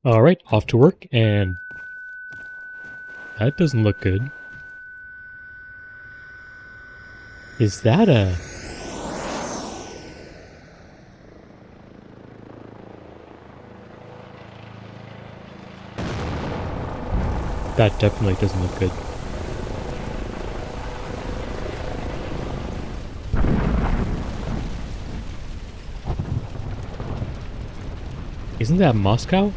Alright, off to work, and that doesn't look good. Is that a... That definitely doesn't look good. Isn't that Moscow?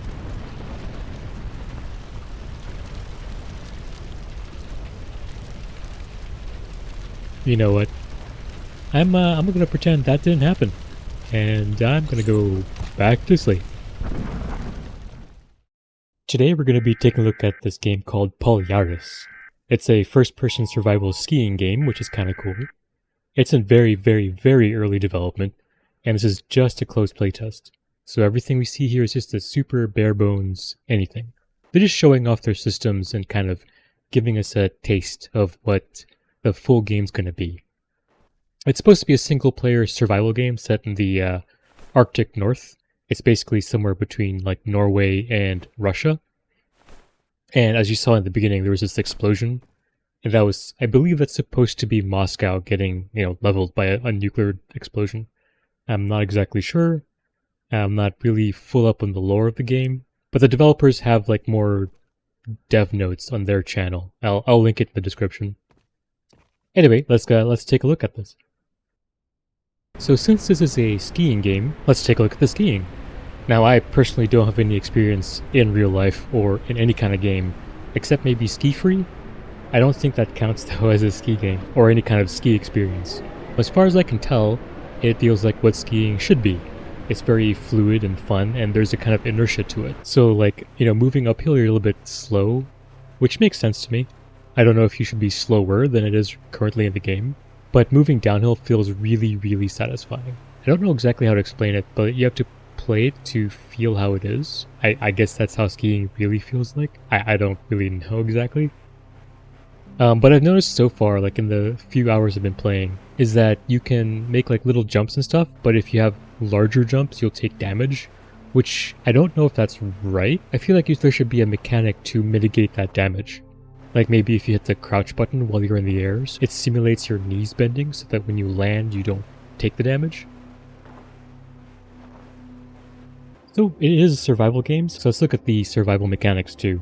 You know what? I'm gonna pretend that didn't happen. And I'm gonna go back to sleep. Today we're gonna be taking a look at this game called Polyaris. It's a first-person survival skiing game, which is kinda cool. It's in very, very, very early development, and this is just a closed playtest. So everything we see here is just a super bare bones anything. They're just showing off their systems and kind of giving us a taste of what the full game's going to be. It's supposed to be a single-player survival game set in the Arctic North. It's basically somewhere between like Norway and Russia. And as you saw in the beginning, there was this explosion. And that was, I believe that's supposed to be Moscow getting, leveled by a nuclear explosion. I'm not exactly sure. I'm not really full up on the lore of the game. But the developers have like more dev notes on their channel. I'll link it in the description. Anyway, let's take a look at this. So since this is a skiing game, let's take a look at the skiing. Now I personally don't have any experience in real life or in any kind of game, except maybe Ski Free. I don't think that counts though as a ski game, or any kind of ski experience. As far as I can tell, it feels like what skiing should be. It's very fluid and fun, and there's a kind of inertia to it. So like, moving uphill you're a little bit slow, which makes sense to me. I don't know if you should be slower than it is currently in the game, but moving downhill feels really, really satisfying. I don't know exactly how to explain it, but you have to play it to feel how it is. I guess that's how skiing really feels like. I don't really know exactly. But I've noticed so far, like in the few hours I've been playing, is that you can make like little jumps and stuff, but if you have larger jumps, you'll take damage, which I don't know if that's right. I feel like there should be a mechanic to mitigate that damage. Like maybe if you hit the crouch button while you're in the airs, it simulates your knees bending so that when you land, you don't take the damage. So it is a survival game, so let's look at the survival mechanics too.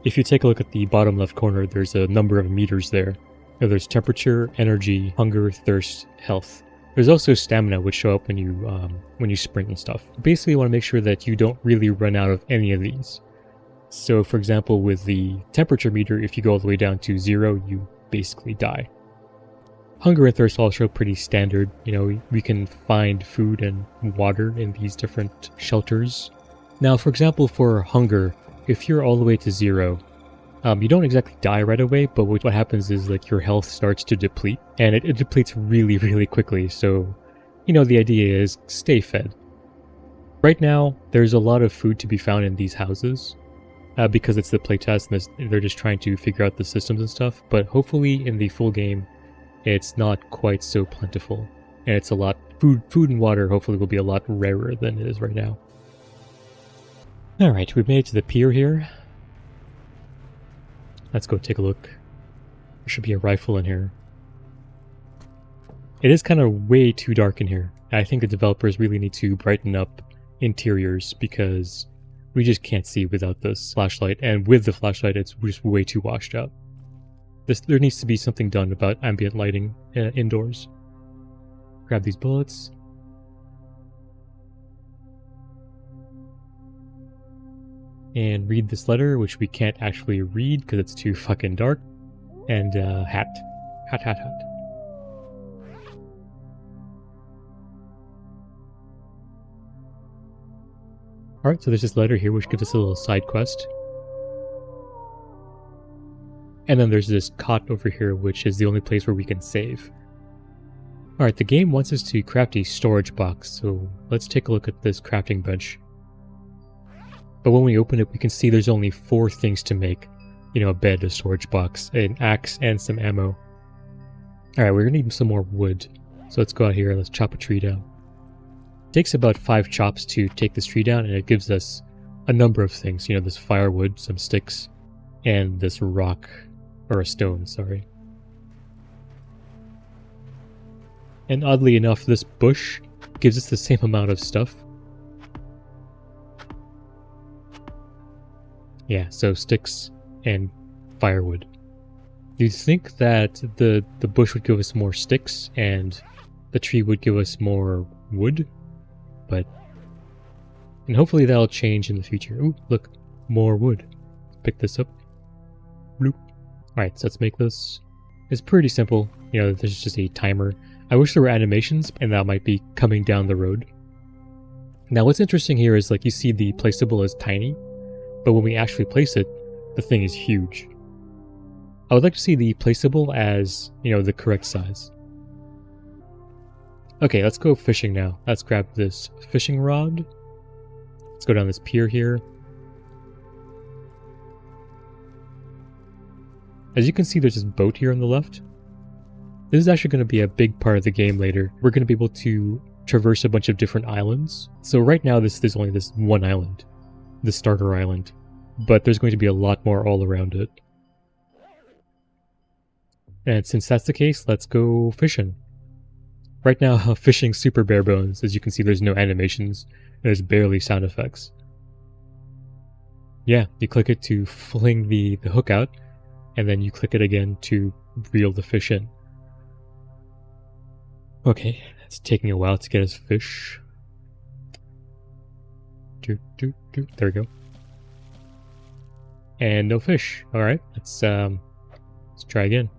If you take a look at the bottom left corner, there's a number of meters there. There's temperature, energy, hunger, thirst, health. There's also stamina, which show up when you sprint and stuff. Basically, you want to make sure that you don't really run out of any of these. So, for example, with the temperature meter, if you go all the way down to 0, you basically die. Hunger and thirst are also pretty standard. We can find food and water in these different shelters. Now, for example, for hunger, if you're all the way to 0, you don't exactly die right away, but what happens is like your health starts to deplete, and it depletes really, really quickly. So, the idea is stay fed. Right now, there's a lot of food to be found in these houses, because it's the playtest and they're just trying to figure out the systems and stuff. But hopefully, in the full game, it's not quite so plentiful, and it's a lot food and water. Hopefully, will be a lot rarer than it is right now. All right, we've made it to the pier here. Let's go take a look. There should be a rifle in here. It is kind of way too dark in here. I think the developers really need to brighten up interiors because we just can't see without this flashlight. And with the flashlight, it's just way too washed out. There needs to be something done about ambient lighting indoors. Grab these bullets. And read this letter, which we can't actually read because it's too fucking dark. And hat. Hat. Alright, so there's this letter here which gives us a little side quest. And then there's this cot over here, which is the only place where we can save. Alright, the game wants us to craft a storage box, so let's take a look at this crafting bench. But when we open it, we can see there's only 4 things to make. A bed, a storage box, an axe, and some ammo. Alright, we're gonna need some more wood. So let's go out here and let's chop a tree down. It takes about 5 chops to take this tree down, and it gives us a number of things. You know, this firewood, some sticks, and this rock, or a stone, sorry. And oddly enough, this bush gives us the same amount of stuff. Yeah, so sticks and firewood. You'd think that the bush would give us more sticks and the tree would give us more wood, but... And hopefully that'll change in the future. Ooh, look, more wood. Pick this up. Bloop. Alright, so let's make this. It's pretty simple. You know, there's just a timer. I wish there were animations, and that might be coming down the road. Now what's interesting here is, like, you see the placeable is tiny, but when we actually place it, the thing is huge. I would like to see the placeable as, you know, the correct size. Okay, let's go fishing now. Let's grab this fishing rod. Let's go down this pier here. As you can see, there's this boat here on the left. This is actually going to be a big part of the game later. We're going to be able to traverse a bunch of different islands. So right now, there's only this one island, the starter island, but there's going to be a lot more all around it. And since that's the case, let's go fishing. Right now, fishing super bare bones. As you can see, there's no animations. There's barely sound effects. Yeah, you click it to fling the hook out, and then you click it again to reel the fish in. Okay, it's taking a while to get us fish. There we go. And no fish. Alright, let's try again.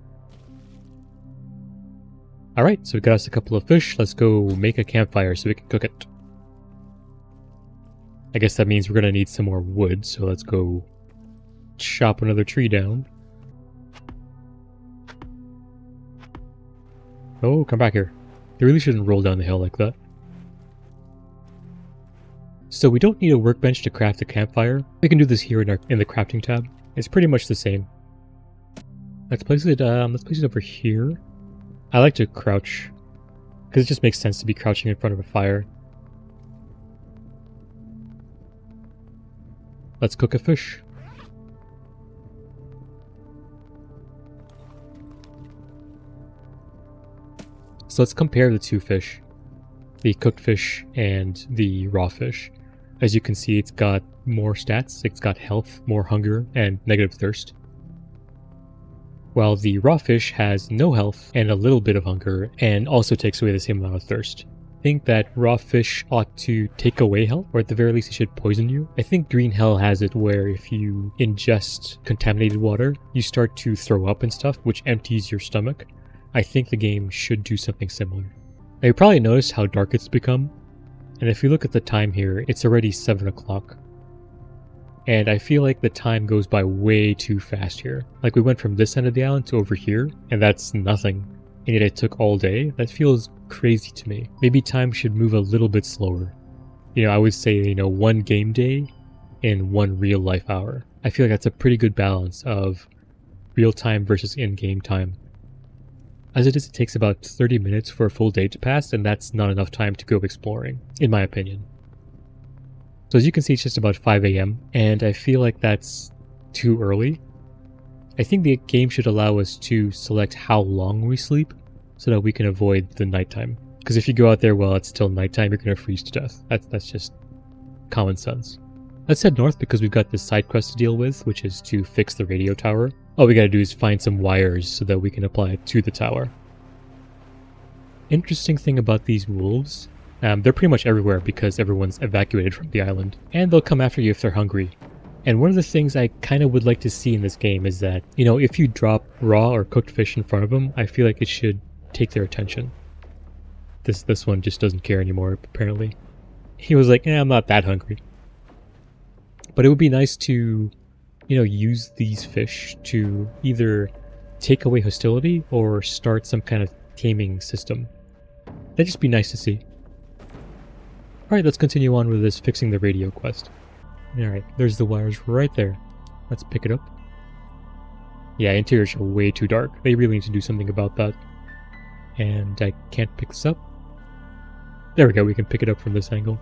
Alright, so we got us a couple of fish. Let's go make a campfire so we can cook it. I guess that means we're going to need some more wood, so let's go chop another tree down. Oh, come back here. They really shouldn't roll down the hill like that. So we don't need a workbench to craft a campfire. We can do this here in the crafting tab. It's pretty much the same. Let's place it over here. I like to crouch, because it just makes sense to be crouching in front of a fire. Let's cook a fish. So let's compare the two fish, the cooked fish and the raw fish. As you can see, it's got more stats, it's got health, more hunger, and negative thirst. While the raw fish has no health and a little bit of hunger, and also takes away the same amount of thirst. I think that raw fish ought to take away health, or at the very least it should poison you. I think Green Hell has it where if you ingest contaminated water, you start to throw up and stuff, which empties your stomach. I think the game should do something similar. Now you probably noticed how dark it's become, and if you look at the time here, it's already 7 o'clock. And I feel like the time goes by way too fast here. Like we went from this end of the island to over here, and that's nothing. And yet it took all day. That feels crazy to me. Maybe time should move a little bit slower. You know, I would say, you know, 1 game day in 1 real life hour. I feel like that's a pretty good balance of real time versus in-game time. As it is, it takes about 30 minutes for a full day to pass, and that's not enough time to go exploring, in my opinion. So as you can see, it's just about 5 AM, and I feel like that's too early. I think the game should allow us to select how long we sleep, so that we can avoid the nighttime. Because if you go out there while it's still nighttime, you're going to freeze to death. That's just common sense. Let's head north because we've got this side quest to deal with, which is to fix the radio tower. All we gotta do is find some wires so that we can apply it to the tower. Interesting thing about these wolves, they're pretty much everywhere because everyone's evacuated from the island. And they'll come after you if they're hungry. And one of the things I kind of would like to see in this game is that, you know, if you drop raw or cooked fish in front of them, I feel like it should take their attention. This one just doesn't care anymore, apparently. He was like, I'm not that hungry. But it would be nice to, you know, use these fish to either take away hostility or start some kind of taming system. That'd just be nice to see. Alright, let's continue on with this fixing the radio quest. Alright, there's the wires right there. Let's pick it up. Yeah, interiors are way too dark. They really need to do something about that. And I can't pick this up. There we go, we can pick it up from this angle.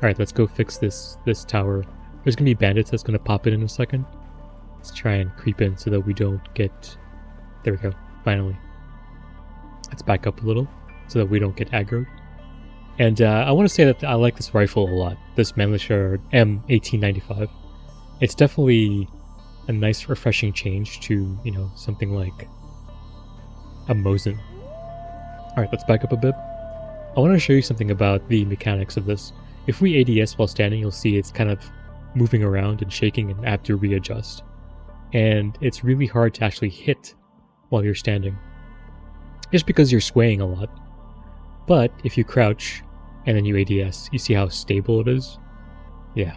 Alright, let's go fix this tower. There's gonna be bandits that's gonna pop in a second. Let's try and creep in so that we don't get... There we go, finally. Let's back up a little so that we don't get aggroed. And I want to say that I like this rifle a lot, this Mannlicher M1895. It's definitely a nice refreshing change to, you know, something like a Mosin. Alright, let's back up a bit. I want to show you something about the mechanics of this. If we ADS while standing, you'll see it's kind of moving around and shaking and have to readjust. And it's really hard to actually hit while you're standing, just because you're swaying a lot. But if you crouch and then you ADS, you see how stable it is? Yeah.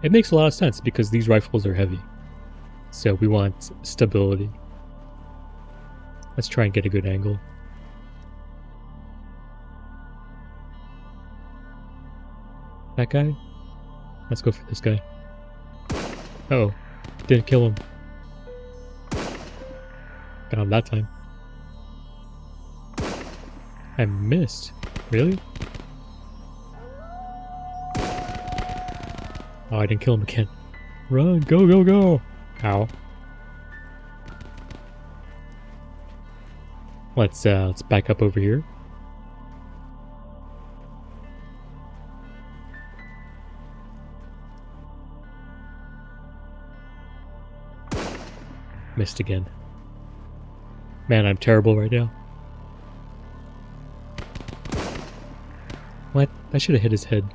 It makes a lot of sense because these rifles are heavy. So we want stability. Let's try and get a good angle. That guy? Let's go for this guy. Uh-oh. Didn't kill him. Got him that time. I missed. Really? Oh, I didn't kill him again. Run! Go, go, go! Ow. Let's back up over here. Missed again. Man, I'm terrible right now. What? I should have hit his head.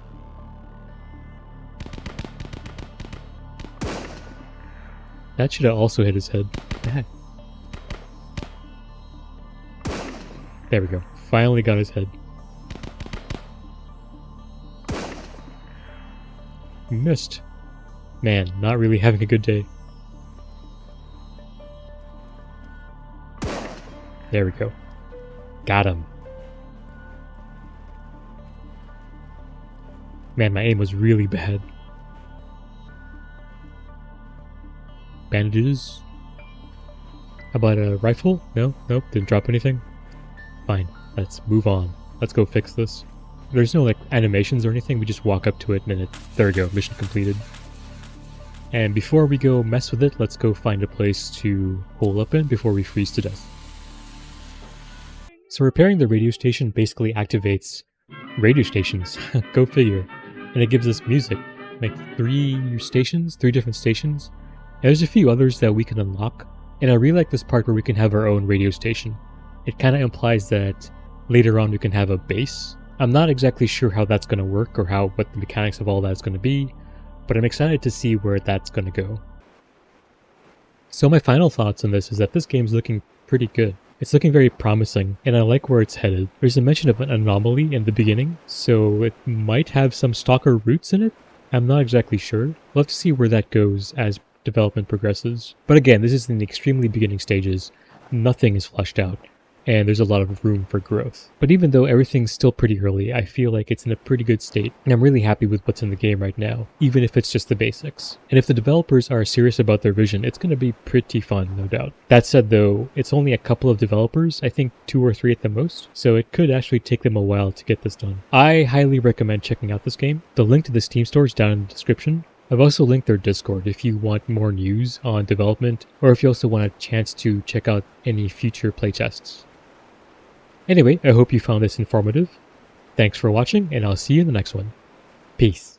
That should have also hit his head. Heck. There we go. Finally got his head. Missed. Man, not really having a good day. There we go. Got him. Man, my aim was really bad. Bandages? How about a rifle? No? Nope, didn't drop anything. Fine, let's move on. Let's go fix this. There's no like animations or anything, we just walk up to it and then there we go, mission completed. And before we go mess with it, let's go find a place to hole up in before we freeze to death. So repairing the radio station basically activates radio stations, go figure, and it gives us music, like three different stations, and there's a few others that we can unlock, and I really like this part where we can have our own radio station. It kind of implies that later on we can have a base. I'm not exactly sure how that's going to work or what the mechanics of all that's going to be, but I'm excited to see where that's going to go. So my final thoughts on this is that this game's looking pretty good. It's looking very promising, and I like where it's headed. There's a mention of an anomaly in the beginning, so it might have some stalker roots in it. I'm not exactly sure. We'll have to see where that goes as development progresses. But again, this is in the extremely beginning stages. Nothing is fleshed out, and there's a lot of room for growth. But even though everything's still pretty early, I feel like it's in a pretty good state, and I'm really happy with what's in the game right now, even if it's just the basics. And if the developers are serious about their vision, it's going to be pretty fun, no doubt. That said though, it's only a couple of developers, I think 2 or 3 at the most, so it could actually take them a while to get this done. I highly recommend checking out this game. The link to the Steam store is down in the description. I've also linked their Discord if you want more news on development, or if you also want a chance to check out any future playtests. Anyway, I hope you found this informative. Thanks for watching, and I'll see you in the next one. Peace.